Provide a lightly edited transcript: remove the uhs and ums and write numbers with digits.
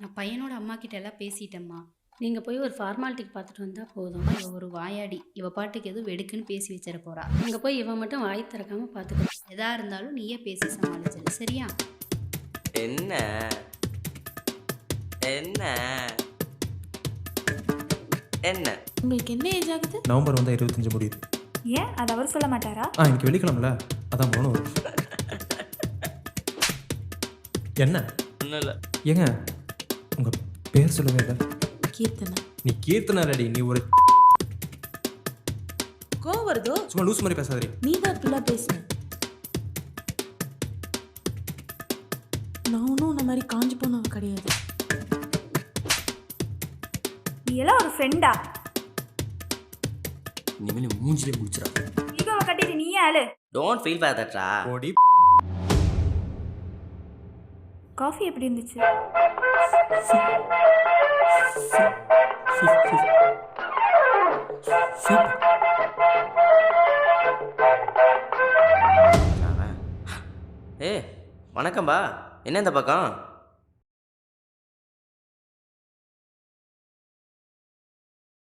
நான் பையனோட அம்மா கிட்ட எல்லாம் பேசிட்டேம்மா. நீங்க போய் ஒரு ஃபார்மாலிட்டிக்கு பார்த்துட்டு வந்தா போதும். இவ ஒரு வாயாடி. இவ பாட்டுக்கு எதுவும் வெடுக்குன்னு பேசி வச்சிட போறா. அங்க போய் இவன் மட்டும் வாய் திறக்காம பார்த்துக்க. எதா இருந்தாலும் நீயே பேசி சமாளிச்சிரு. சரியா? என்ன என்ன என்ன உங்களுக்கு என்ன ஏஜ் ஆகுது? நவம்பர் வந்தால் 25 முடியுது. ஏன் அது அவர் சொல்ல மாட்டாரா? இன்னைக்கு வெள்ளிக்கிழமைல அதான் போன வரும். என்ன ஒன்றும் இல்லை. ஏங்க உங்கள் பேர் சொல்லவே இல்லை. கீர்த்தனா. நீ கீர்த்தனா இல்லடி, நீ ஒரு கோவம் வருதோ? சும்மா லூஸ் மாதிரி பேசாதடி. நீ தான் அப்படிலாம் பேசுன. நான் ஒன்றும் இந்த மாதிரி காஞ்சி போனவ கிடையாது. நீ எல்லாம் ஒரு ஃப்ரெண்டா? இனிமேல் மூஞ்சிலே முடிச்சிடா. ஈகோவை கட்டிட்டு நீயே ஆளு. டோன்ட் ஃபீல் பேட் தட்ரா. ஓடி காஃபி எப்படி இருந்துச்சு? வணக்கம்பா, என்ன இந்த பக்கம்?